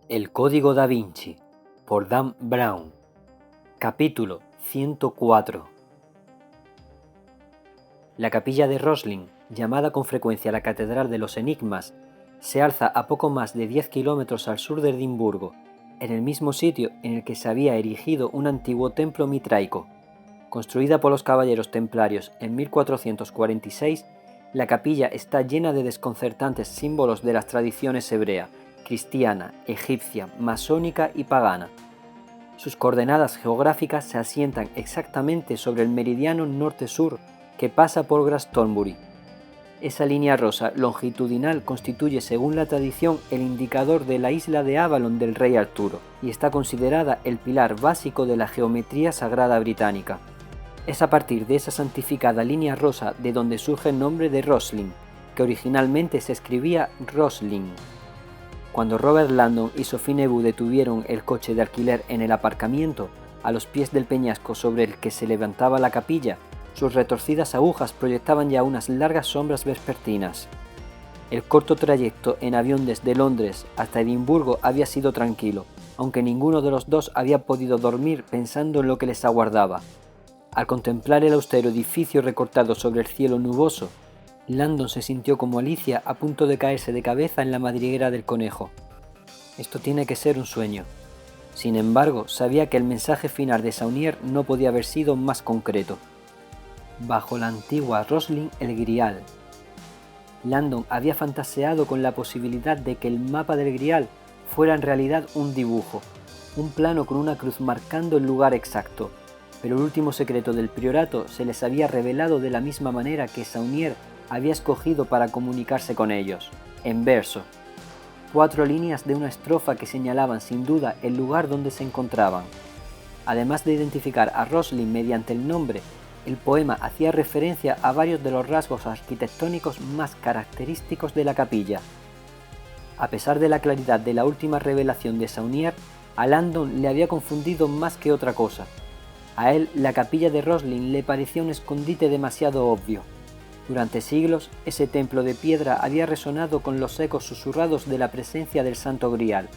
El Código Da Vinci, por Dan Brown. Capítulo 104. La capilla de Roslin, llamada con frecuencia la Catedral de los Enigmas, se alza a poco más de 10 kilómetros al sur de Edimburgo, en el mismo sitio en el que se había erigido un antiguo templo mitraico. Construida por los caballeros templarios en 1446, la capilla está llena de desconcertantes símbolos de las tradiciones hebrea, cristiana, egipcia, masónica y pagana. Sus coordenadas geográficas se asientan exactamente sobre el meridiano norte-sur que pasa por Glastonbury. Esa línea rosa longitudinal constituye, según la tradición, el indicador de la isla de Avalon del rey Arturo y está considerada el pilar básico de la geometría sagrada británica. Es a partir de esa santificada línea rosa de donde surge el nombre de Roslin, que originalmente se escribía Roslin. Cuando Robert Landon y Sophie Neveu detuvieron el coche de alquiler en el aparcamiento, a los pies del peñasco sobre el que se levantaba la capilla, sus retorcidas agujas proyectaban ya unas largas sombras vespertinas. El corto trayecto en avión desde Londres hasta Edimburgo había sido tranquilo, aunque ninguno de los dos había podido dormir pensando en lo que les aguardaba. Al contemplar el austero edificio recortado sobre el cielo nuboso, Landon se sintió como Alicia a punto de caerse de cabeza en la madriguera del conejo. Esto tiene que ser un sueño. Sin embargo, sabía que el mensaje final de Saunier no podía haber sido más concreto. Bajo la antigua Roslin el Grial. Landon había fantaseado con la posibilidad de que el mapa del Grial fuera en realidad un dibujo, un plano con una cruz marcando el lugar exacto, pero el último secreto del priorato se les había revelado de la misma manera que Saunier había escogido para comunicarse con ellos, en verso. 4 líneas de una estrofa que señalaban sin duda el lugar donde se encontraban. Además de identificar a Roslin mediante el nombre, el poema hacía referencia a varios de los rasgos arquitectónicos más característicos de la capilla. A pesar de la claridad de la última revelación de Saunier, a Landon le había confundido más que otra cosa. A él la capilla de Roslin le parecía un escondite demasiado obvio. Durante siglos, ese templo de piedra había resonado con los ecos susurrados de la presencia del Santo Grial,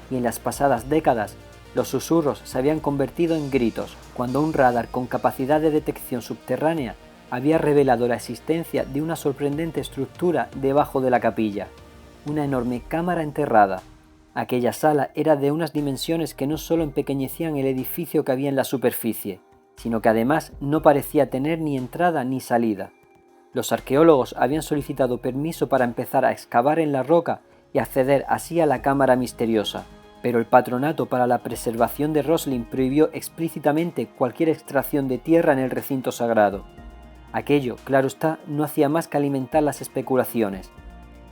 y en las pasadas décadas, los susurros se habían convertido en gritos, cuando un radar con capacidad de detección subterránea había revelado la existencia de una sorprendente estructura debajo de la capilla, una enorme cámara enterrada. Aquella sala era de unas dimensiones que no solo empequeñecían el edificio que había en la superficie, sino que además no parecía tener ni entrada ni salida. Los arqueólogos habían solicitado permiso para empezar a excavar en la roca y acceder así a la cámara misteriosa, pero el Patronato para la Preservación de Roslin prohibió explícitamente cualquier extracción de tierra en el recinto sagrado. Aquello, claro está, no hacía más que alimentar las especulaciones.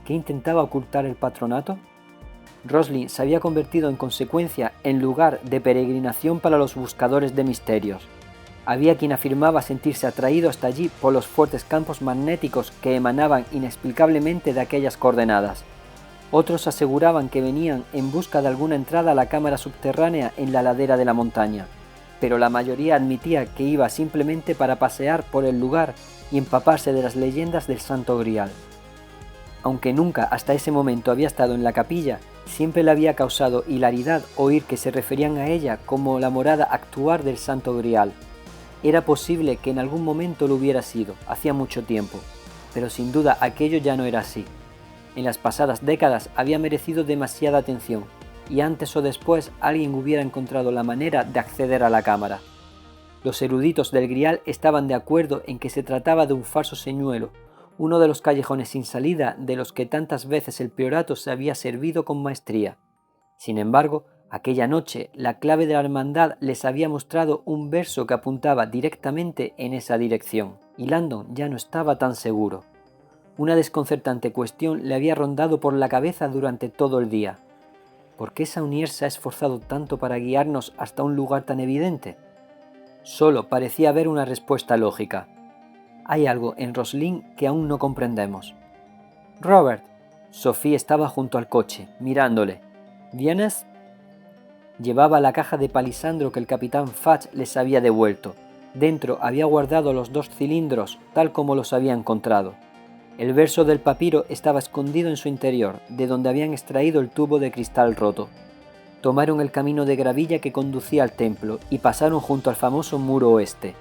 ¿Qué intentaba ocultar el Patronato? Roslin se había convertido en consecuencia en lugar de peregrinación para los buscadores de misterios. Había quien afirmaba sentirse atraído hasta allí por los fuertes campos magnéticos que emanaban inexplicablemente de aquellas coordenadas. Otros aseguraban que venían en busca de alguna entrada a la cámara subterránea en la ladera de la montaña, pero la mayoría admitía que iba simplemente para pasear por el lugar y empaparse de las leyendas del Santo Grial. Aunque nunca hasta ese momento había estado en la capilla, siempre le había causado hilaridad oír que se referían a ella como la morada actual del Santo Grial. Era posible que en algún momento lo hubiera sido, hacía mucho tiempo, pero sin duda aquello ya no era así. En las pasadas décadas había merecido demasiada atención, y antes o después alguien hubiera encontrado la manera de acceder a la cámara. Los eruditos del Grial estaban de acuerdo en que se trataba de un falso señuelo, uno de los callejones sin salida de los que tantas veces el priorato se había servido con maestría. Sin embargo, aquella noche la clave de la hermandad les había mostrado un verso que apuntaba directamente en esa dirección, y Landon ya no estaba tan seguro. Una desconcertante cuestión le había rondado por la cabeza durante todo el día. ¿Por qué Saunier se ha esforzado tanto para guiarnos hasta un lugar tan evidente? Solo parecía haber una respuesta lógica. Hay algo en Roslin que aún no comprendemos. «Robert», Sophie estaba junto al coche, mirándole. «¿Vienes?» Llevaba la caja de palisandro que el capitán Fudge les había devuelto. Dentro había guardado los 2 cilindros tal como los había encontrado. El verso del papiro estaba escondido en su interior, de donde habían extraído el tubo de cristal roto. Tomaron el camino de gravilla que conducía al templo y pasaron junto al famoso muro oeste.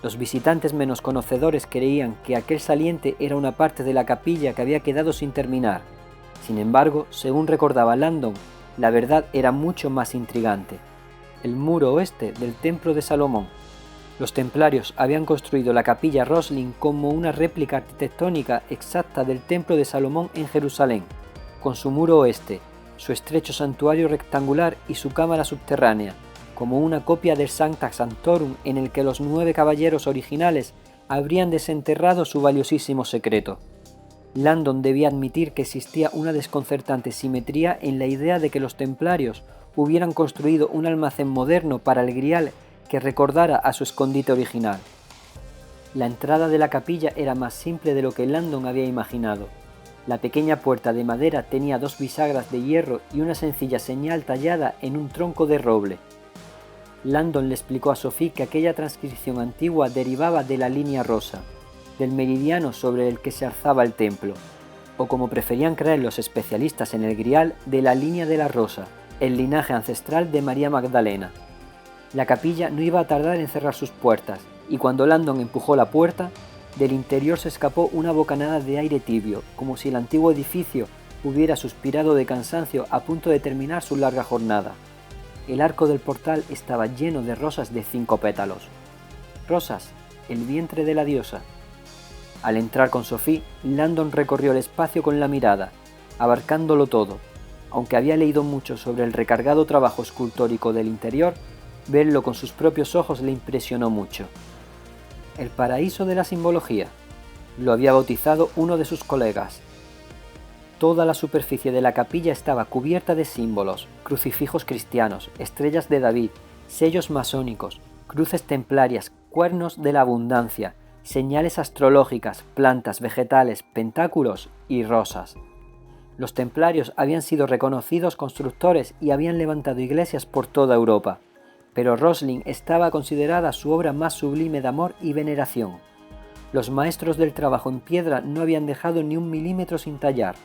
Los visitantes menos conocedores creían que aquel saliente era una parte de la capilla que había quedado sin terminar. Sin embargo, según recordaba Landon, la verdad era mucho más intrigante. El muro oeste del Templo de Salomón. Los templarios habían construido la capilla Rosslyn como una réplica arquitectónica exacta del Templo de Salomón en Jerusalén, con su muro oeste, su estrecho santuario rectangular y su cámara subterránea, como una copia del Sancta Sanctorum en el que los 9 caballeros originales habrían desenterrado su valiosísimo secreto. Landon debía admitir que existía una desconcertante simetría en la idea de que los templarios hubieran construido un almacén moderno para el grial que recordara a su escondite original. La entrada de la capilla era más simple de lo que Landon había imaginado. La pequeña puerta de madera tenía 2 bisagras de hierro y una sencilla señal tallada en un tronco de roble. Landon le explicó a Sophie que aquella transcripción antigua derivaba de la línea rosa, del meridiano sobre el que se alzaba el templo, o como preferían creer los especialistas en el grial, de la línea de la rosa, el linaje ancestral de María Magdalena. La capilla no iba a tardar en cerrar sus puertas, y cuando Landon empujó la puerta, del interior se escapó una bocanada de aire tibio, como si el antiguo edificio hubiera suspirado de cansancio a punto de terminar su larga jornada. El arco del portal estaba lleno de rosas de 5 pétalos. Rosas, el vientre de la diosa. Al entrar con Sophie, Landon recorrió el espacio con la mirada, abarcándolo todo. Aunque había leído mucho sobre el recargado trabajo escultórico del interior, verlo con sus propios ojos le impresionó mucho. El paraíso de la simbología, lo había bautizado uno de sus colegas. Toda la superficie de la capilla estaba cubierta de símbolos, crucifijos cristianos, estrellas de David, sellos masónicos, cruces templarias, cuernos de la abundancia, señales astrológicas, plantas, vegetales, pentáculos y rosas. Los templarios habían sido reconocidos constructores y habían levantado iglesias por toda Europa, pero Rosslyn estaba considerada su obra más sublime de amor y veneración. Los maestros del trabajo en piedra no habían dejado ni un milímetro sin tallar.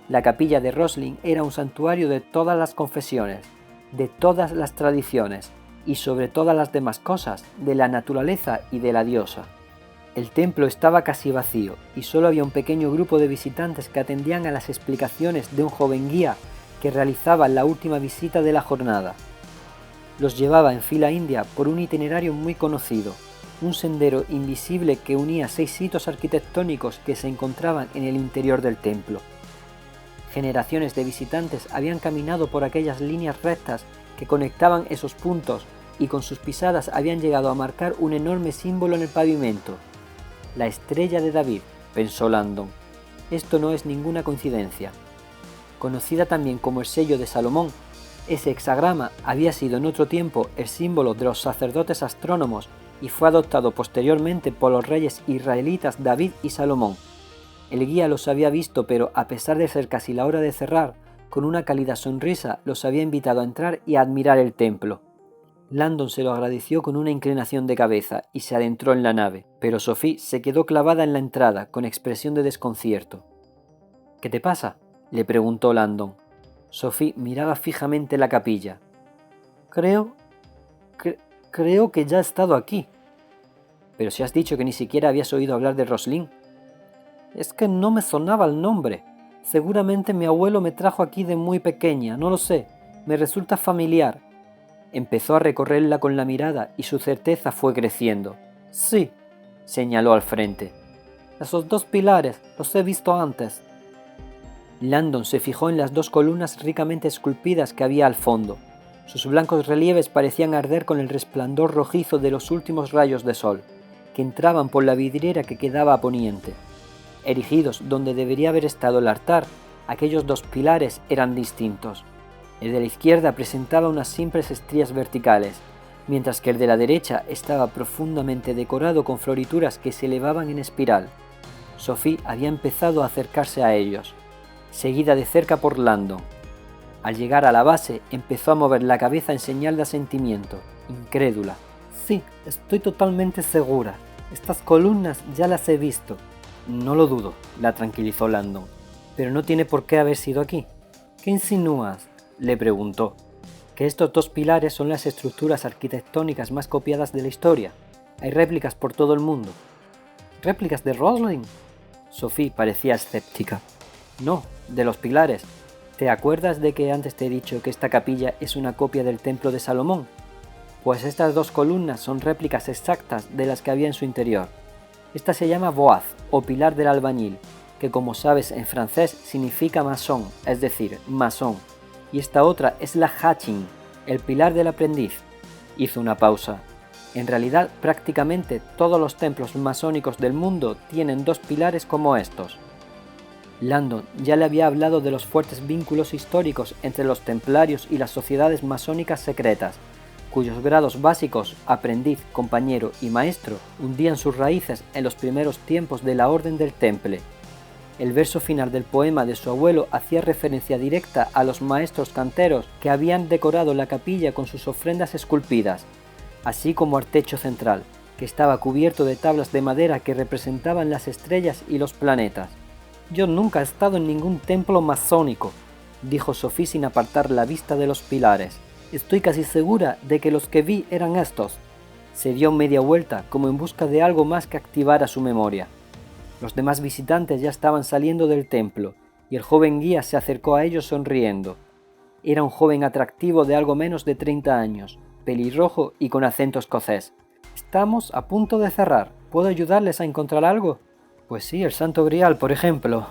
La capilla de Rosslyn era un santuario de todas las confesiones, de todas las tradiciones y sobre todas las demás cosas, de la naturaleza y de la diosa. El templo estaba casi vacío y solo había un pequeño grupo de visitantes que atendían a las explicaciones de un joven guía que realizaba la última visita de la jornada. Los llevaba en fila india por un itinerario muy conocido, un sendero invisible que unía 6 sitios arquitectónicos que se encontraban en el interior del templo. Generaciones de visitantes habían caminado por aquellas líneas rectas que conectaban esos puntos y con sus pisadas habían llegado a marcar un enorme símbolo en el pavimento. La estrella de David, pensó Landon. Esto no es ninguna coincidencia. Conocida también como el sello de Salomón, ese hexagrama había sido en otro tiempo el símbolo de los sacerdotes astrónomos y fue adoptado posteriormente por los reyes israelitas David y Salomón. El guía los había visto, pero a pesar de ser casi la hora de cerrar, con una cálida sonrisa los había invitado a entrar y a admirar el templo. Landon se lo agradeció con una inclinación de cabeza y se adentró en la nave, pero Sophie se quedó clavada en la entrada con expresión de desconcierto. «¿Qué te pasa?», le preguntó Landon. Sophie miraba fijamente la capilla. Creo que ya he estado aquí». «Pero si has dicho que ni siquiera habías oído hablar de Rosslyn». «Es que no me sonaba el nombre. Seguramente mi abuelo me trajo aquí de muy pequeña, no lo sé. Me resulta familiar». Empezó a recorrerla con la mirada y su certeza fue creciendo. «Sí», señaló al frente. «Esos 2 pilares, los he visto antes». Landon se fijó en las 2 columnas ricamente esculpidas que había al fondo. Sus blancos relieves parecían arder con el resplandor rojizo de los últimos rayos de sol, que entraban por la vidriera que quedaba a poniente. Erigidos donde debería haber estado el altar, aquellos 2 pilares eran distintos. El de la izquierda presentaba unas simples estrías verticales, mientras que el de la derecha estaba profundamente decorado con florituras que se elevaban en espiral. Sophie había empezado a acercarse a ellos, seguida de cerca por Landon. Al llegar a la base, empezó a mover la cabeza en señal de asentimiento, incrédula. «Sí, estoy totalmente segura. Estas columnas ya las he visto». «No lo dudo», la tranquilizó Landon. «Pero no tiene por qué haber sido aquí». «¿Qué insinúas?», le preguntó. Que estos dos pilares son las estructuras arquitectónicas más copiadas de la historia. Hay réplicas por todo el mundo. ¿Réplicas de Rosling? Sophie parecía escéptica. No, de los pilares. ¿Te acuerdas de que antes te he dicho que esta capilla es una copia del templo de Salomón? Pues estas dos columnas son réplicas exactas de las que había en su interior. Esta se llama Boaz, o pilar del albañil, que como sabes en francés significa masón, es decir, masón. Y esta otra es la Hachin, el pilar del aprendiz. Hizo una pausa. En realidad, prácticamente todos los templos masónicos del mundo tienen dos pilares como estos. Landon ya le había hablado de los fuertes vínculos históricos entre los templarios y las sociedades masónicas secretas, cuyos grados básicos, aprendiz, compañero y maestro, hundían sus raíces en los primeros tiempos de la Orden del Temple. El verso final del poema de su abuelo hacía referencia directa a los maestros canteros que habían decorado la capilla con sus ofrendas esculpidas, así como al techo central, que estaba cubierto de tablas de madera que representaban las estrellas y los planetas. «Yo nunca he estado en ningún templo masónico», dijo Sophie sin apartar la vista de los pilares. «Estoy casi segura de que los que vi eran estos». Se dio media vuelta, como en busca de algo más que activara su memoria. Los demás visitantes ya estaban saliendo del templo, y el joven guía se acercó a ellos sonriendo. Era un joven atractivo de algo menos de 30 años, pelirrojo y con acento escocés. «Estamos a punto de cerrar. ¿Puedo ayudarles a encontrar algo?» «Pues sí, el Santo Grial, por ejemplo»,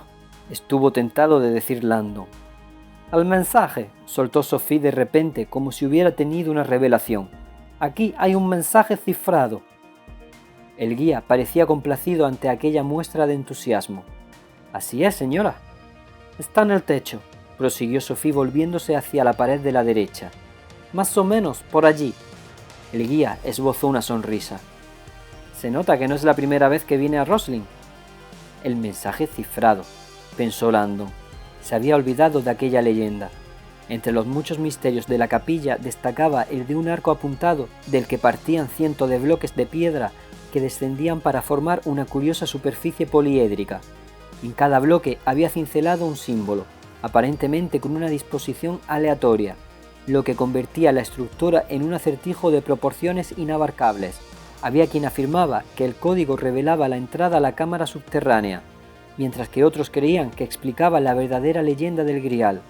estuvo tentado de decir Landon. «Al mensaje», soltó Sophie de repente como si hubiera tenido una revelación. «Aquí hay un mensaje cifrado». El guía parecía complacido ante aquella muestra de entusiasmo. «Así es, señora». «Está en el techo», prosiguió Sophie volviéndose hacia la pared de la derecha. «Más o menos por allí». El guía esbozó una sonrisa. «Se nota que no es la primera vez que viene a Rosling». «El mensaje cifrado», pensó Landon. Se había olvidado de aquella leyenda. Entre los muchos misterios de la capilla destacaba el de un arco apuntado del que partían cientos de bloques de piedra que descendían para formar una curiosa superficie poliédrica. En cada bloque había cincelado un símbolo, aparentemente con una disposición aleatoria, lo que convertía la estructura en un acertijo de proporciones inabarcables. Había quien afirmaba que el código revelaba la entrada a la cámara subterránea, mientras que otros creían que explicaba la verdadera leyenda del Grial.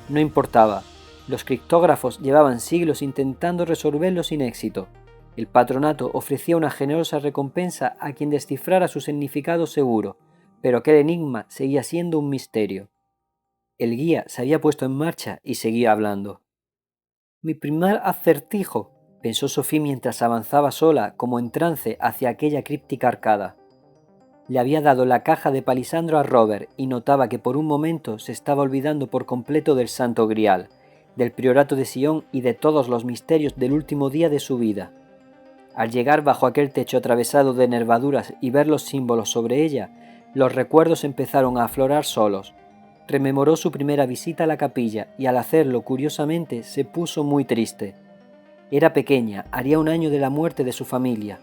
No importaba, los criptógrafos llevaban siglos intentando resolverlo sin éxito. El patronato ofrecía una generosa recompensa a quien descifrara su significado seguro, pero aquel enigma seguía siendo un misterio. El guía se había puesto en marcha y seguía hablando. «Mi primer acertijo», pensó Sophie mientras avanzaba sola como en trance hacia aquella críptica arcada. Le había dado la caja de palisandro a Robert y notaba que por un momento se estaba olvidando por completo del Santo Grial, del priorato de Sion y de todos los misterios del último día de su vida. Al llegar bajo aquel techo atravesado de nervaduras y ver los símbolos sobre ella, los recuerdos empezaron a aflorar solos. Rememoró su primera visita a la capilla y al hacerlo, curiosamente, se puso muy triste. Era pequeña, haría un año de la muerte de su familia.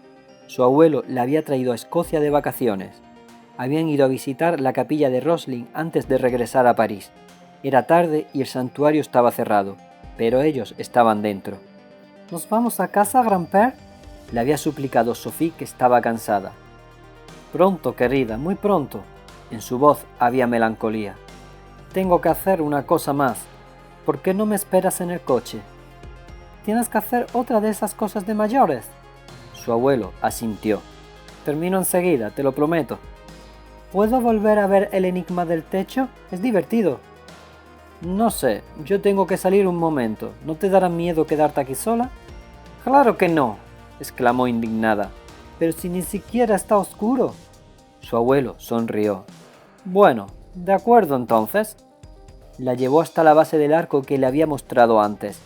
Su abuelo la había traído a Escocia de vacaciones. Habían ido a visitar la capilla de Rosling antes de regresar a París. Era tarde y el santuario estaba cerrado, pero ellos estaban dentro. «¿Nos vamos a casa, Grand-père?», le había suplicado Sophie, que estaba cansada. «Pronto, querida, muy pronto». En su voz había melancolía. «Tengo que hacer una cosa más. ¿Por qué no me esperas en el coche?» «¿Tienes que hacer otra de esas cosas de mayores?». Su abuelo asintió. «Termino enseguida, te lo prometo». «¿Puedo volver a ver el enigma del techo? Es divertido». «No sé, yo tengo que salir un momento. ¿No te dará miedo quedarte aquí sola?» «Claro que no», exclamó indignada. «Pero si ni siquiera está oscuro». Su abuelo sonrió. «Bueno, de acuerdo entonces». La llevó hasta la base del arco que le había mostrado antes.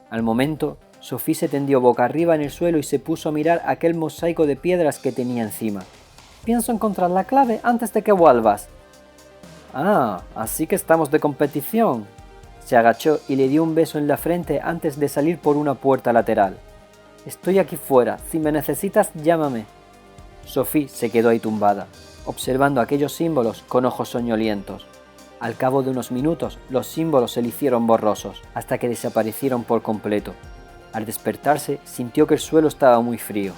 Al momento, Sophie se tendió boca arriba en el suelo y se puso a mirar aquel mosaico de piedras que tenía encima. «Pienso encontrar la clave antes de que vuelvas». «Ah, así que estamos de competición». Se agachó y le dio un beso en la frente antes de salir por una puerta lateral. «Estoy aquí fuera, si me necesitas, llámame». Sophie se quedó ahí tumbada, observando aquellos símbolos con ojos soñolientos. Al cabo de unos minutos, los símbolos se le hicieron borrosos, hasta que desaparecieron por completo. Al despertarse, sintió que el suelo estaba muy frío.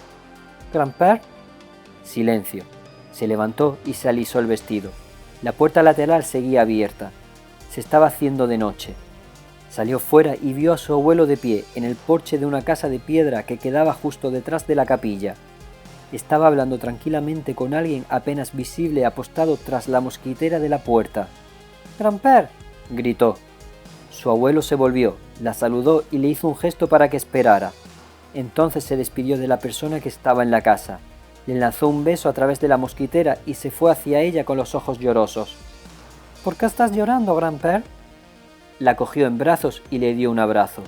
«¿Grand-père?» Silencio. Se levantó y se alisó el vestido. La puerta lateral seguía abierta. Se estaba haciendo de noche. Salió fuera y vio a su abuelo de pie en el porche de una casa de piedra que quedaba justo detrás de la capilla. Estaba hablando tranquilamente con alguien apenas visible apostado tras la mosquitera de la puerta. «¡Grand-père!», gritó. Su abuelo se volvió, la saludó y le hizo un gesto para que esperara. Entonces se despidió de la persona que estaba en la casa. Le lanzó un beso a través de la mosquitera y se fue hacia ella con los ojos llorosos. «¿Por qué estás llorando, Grand-père?». La cogió en brazos y le dio un abrazo.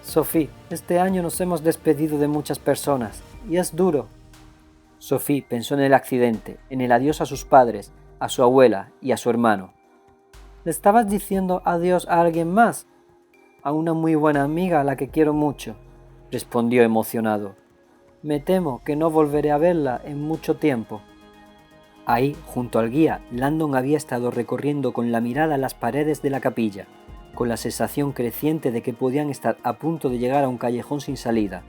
«Sophie, este año nos hemos despedido de muchas personas, y es duro». Sophie pensó en el accidente, en el adiós a sus padres, a su abuela y a su hermano. «¿Le estabas diciendo adiós a alguien más?». «A una muy buena amiga a la que quiero mucho», respondió emocionado. «Me temo que no volveré a verla en mucho tiempo». Ahí, junto al guía, Landon había estado recorriendo con la mirada las paredes de la capilla, con la sensación creciente de que podían estar a punto de llegar a un callejón sin salida.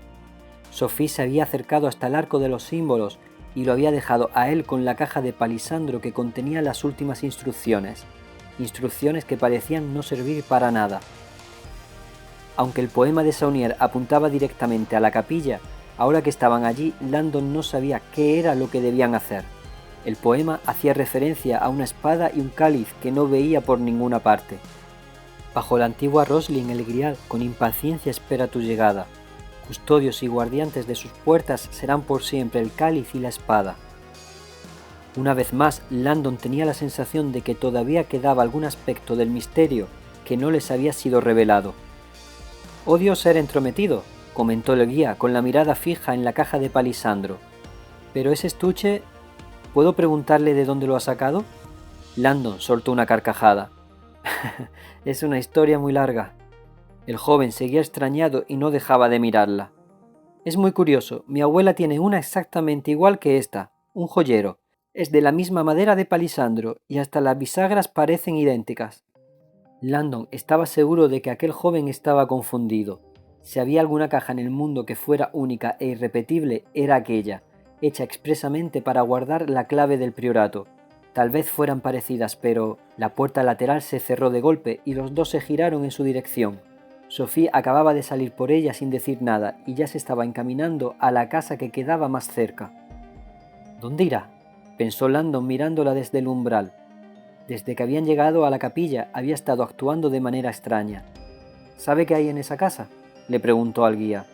Sophie se había acercado hasta el arco de los símbolos y lo había dejado a él con la caja de palisandro que contenía las últimas instrucciones que parecían no servir para nada. Aunque el poema de Saunier apuntaba directamente a la capilla, ahora que estaban allí, Landon no sabía qué era lo que debían hacer. El poema hacía referencia a una espada y un cáliz que no veía por ninguna parte. Bajo la antigua Roslin el Grial con impaciencia espera tu llegada. Custodios y guardiantes de sus puertas serán por siempre el cáliz y la espada. Una vez más, Landon tenía la sensación de que todavía quedaba algún aspecto del misterio que no les había sido revelado. «Odio ser entrometido», comentó el guía con la mirada fija en la caja de palisandro. «Pero ese estuche, ¿puedo preguntarle de dónde lo ha sacado?». Landon soltó una carcajada. «Es una historia muy larga». El joven seguía extrañado y no dejaba de mirarla. «Es muy curioso, mi abuela tiene una exactamente igual que esta, un joyero. Es de la misma madera de palisandro y hasta las bisagras parecen idénticas». Landon estaba seguro de que aquel joven estaba confundido. Si había alguna caja en el mundo que fuera única e irrepetible, era aquella, hecha expresamente para guardar la clave del priorato. Tal vez fueran parecidas, pero la puerta lateral se cerró de golpe y los dos se giraron en su dirección. Sophie acababa de salir por ella sin decir nada y ya se estaba encaminando a la casa que quedaba más cerca. «¿Dónde irá?», pensó Landon mirándola desde el umbral. Desde que habían llegado a la capilla había estado actuando de manera extraña. «¿Sabe qué hay en esa casa?», le preguntó al guía.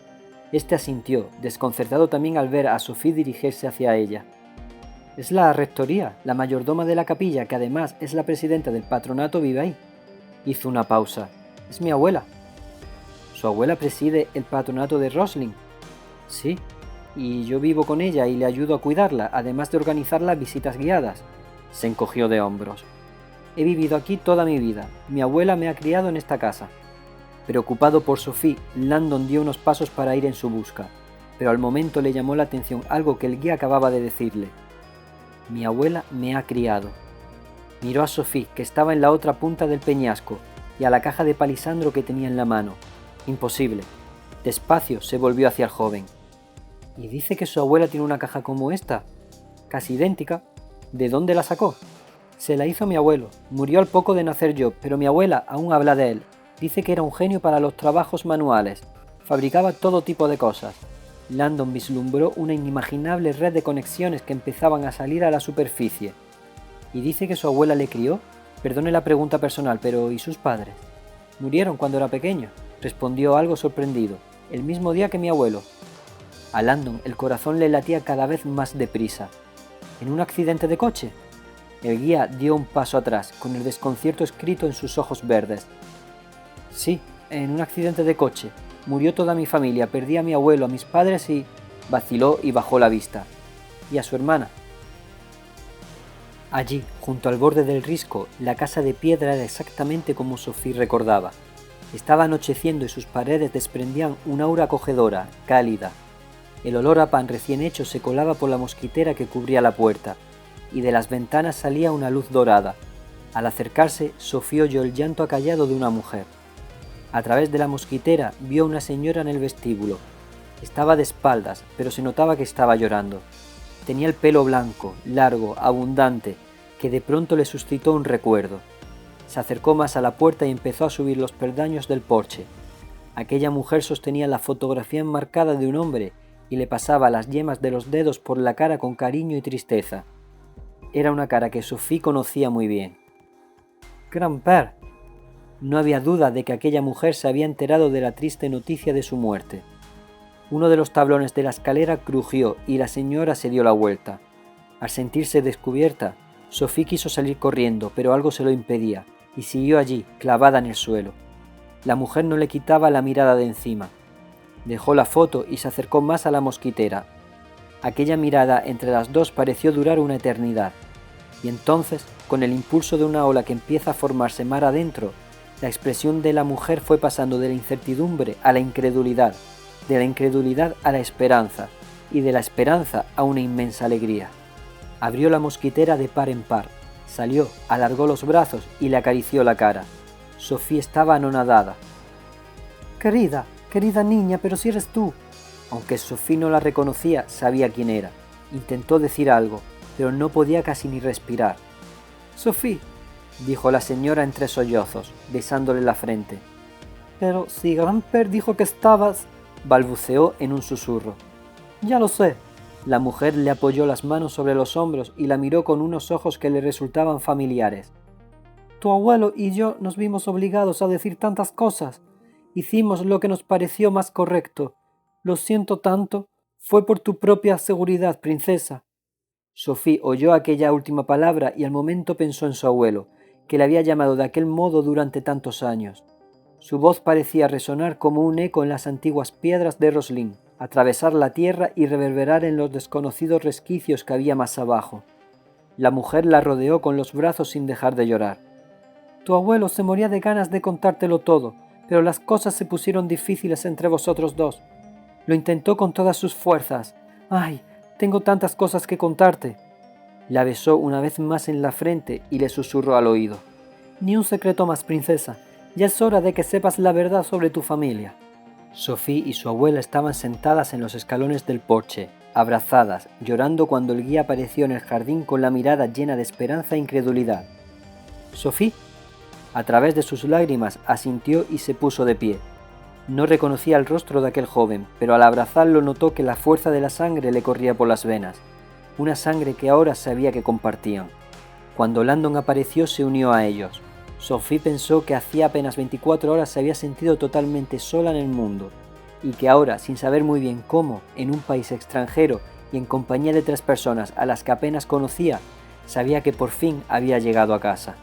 Este asintió, desconcertado también al ver a Sophie dirigirse hacia ella. «Es la rectoría, la mayordoma de la capilla, que además es la presidenta del patronato, vive ahí». Hizo una pausa. «Es mi abuela». «¿Su abuela preside el patronato de Roslin?». «Sí, y yo vivo con ella y le ayudo a cuidarla, además de organizar las visitas guiadas». Se encogió de hombros. «He vivido aquí toda mi vida. Mi abuela me ha criado en esta casa». Preocupado por Sophie, Landon dio unos pasos para ir en su busca, pero al momento le llamó la atención algo que el guía acababa de decirle. «Mi abuela me ha criado». Miró a Sophie, que estaba en la otra punta del peñasco, y a la caja de palisandro que tenía en la mano. Imposible. Despacio se volvió hacia el joven. «¿Y dice que su abuela tiene una caja como esta? Casi idéntica. ¿De dónde la sacó?». «Se la hizo mi abuelo. Murió al poco de nacer yo, pero mi abuela aún habla de él. Dice que era un genio para los trabajos manuales. Fabricaba todo tipo de cosas». Landon vislumbró una inimaginable red de conexiones que empezaban a salir a la superficie. «¿Y dice que su abuela le crió? Perdone la pregunta personal, pero ¿y sus padres?». «Murieron cuando era pequeño», respondió algo sorprendido. «El mismo día que mi abuelo». A Landon el corazón le latía cada vez más deprisa. «¿En un accidente de coche?». El guía dio un paso atrás, con el desconcierto escrito en sus ojos verdes. «Sí, en un accidente de coche. Murió toda mi familia, perdí a mi abuelo, a mis padres y...». Vaciló y bajó la vista. «¿Y a su hermana?». Allí, junto al borde del risco, la casa de piedra era exactamente como Sophie recordaba. Estaba anocheciendo y sus paredes desprendían una aura acogedora, cálida. El olor a pan recién hecho se colaba por la mosquitera que cubría la puerta, y de las ventanas salía una luz dorada. Al acercarse, Sophie oyó el llanto acallado de una mujer. A través de la mosquitera vio a una señora en el vestíbulo. Estaba de espaldas, pero se notaba que estaba llorando. Tenía el pelo blanco, largo, abundante, que de pronto le suscitó un recuerdo. Se acercó más a la puerta y empezó a subir los peldaños del porche. Aquella mujer sostenía la fotografía enmarcada de un hombre y le pasaba las yemas de los dedos por la cara con cariño y tristeza. Era una cara que Sophie conocía muy bien. «Grand-père». No había duda de que aquella mujer se había enterado de la triste noticia de su muerte. Uno de los tablones de la escalera crujió y la señora se dio la vuelta. Al sentirse descubierta, Sophie quiso salir corriendo, pero algo se lo impedía, y siguió allí, clavada en el suelo. La mujer no le quitaba la mirada de encima. Dejó la foto y se acercó más a la mosquitera. Aquella mirada entre las dos pareció durar una eternidad. Y entonces, con el impulso de una ola que empieza a formarse mar adentro, la expresión de la mujer fue pasando de la incertidumbre a la incredulidad, de la incredulidad a la esperanza, y de la esperanza a una inmensa alegría. Abrió la mosquitera de par en par, salió, alargó los brazos y le acarició la cara. Sophie estaba anonadada. «Querida, querida niña, pero si eres tú». Aunque Sophie no la reconocía, sabía quién era. Intentó decir algo, pero no podía casi ni respirar. «Sophie», dijo la señora entre sollozos, besándole la frente. «Pero si Grand-père dijo que estabas», balbuceó en un susurro. «Ya lo sé». La mujer le apoyó las manos sobre los hombros y la miró con unos ojos que le resultaban familiares. «Tu abuelo y yo nos vimos obligados a decir tantas cosas. Hicimos lo que nos pareció más correcto. Lo siento tanto. Fue por tu propia seguridad, princesa». Sophie oyó aquella última palabra y al momento pensó en su abuelo, que le había llamado de aquel modo durante tantos años. Su voz parecía resonar como un eco en las antiguas piedras de Roslin, atravesar la tierra y reverberar en los desconocidos resquicios que había más abajo. La mujer la rodeó con los brazos sin dejar de llorar. «Tu abuelo se moría de ganas de contártelo todo, pero las cosas se pusieron difíciles entre vosotros dos. Lo intentó con todas sus fuerzas. ¡Ay! Tengo tantas cosas que contarte». La besó una vez más en la frente y le susurró al oído. «Ni un secreto más, princesa. Ya es hora de que sepas la verdad sobre tu familia». Sophie y su abuela estaban sentadas en los escalones del porche, abrazadas, llorando cuando el guía apareció en el jardín con la mirada llena de esperanza e incredulidad. «¿Sophie?» A través de sus lágrimas asintió y se puso de pie. No reconocía el rostro de aquel joven, pero al abrazarlo notó que la fuerza de la sangre le corría por las venas, una sangre que ahora sabía que compartían. Cuando Landon apareció se unió a ellos. Sophie pensó que hacía apenas 24 horas se había sentido totalmente sola en el mundo, y que ahora, sin saber muy bien cómo, en un país extranjero y en compañía de 3 personas a las que apenas conocía, sabía que por fin había llegado a casa.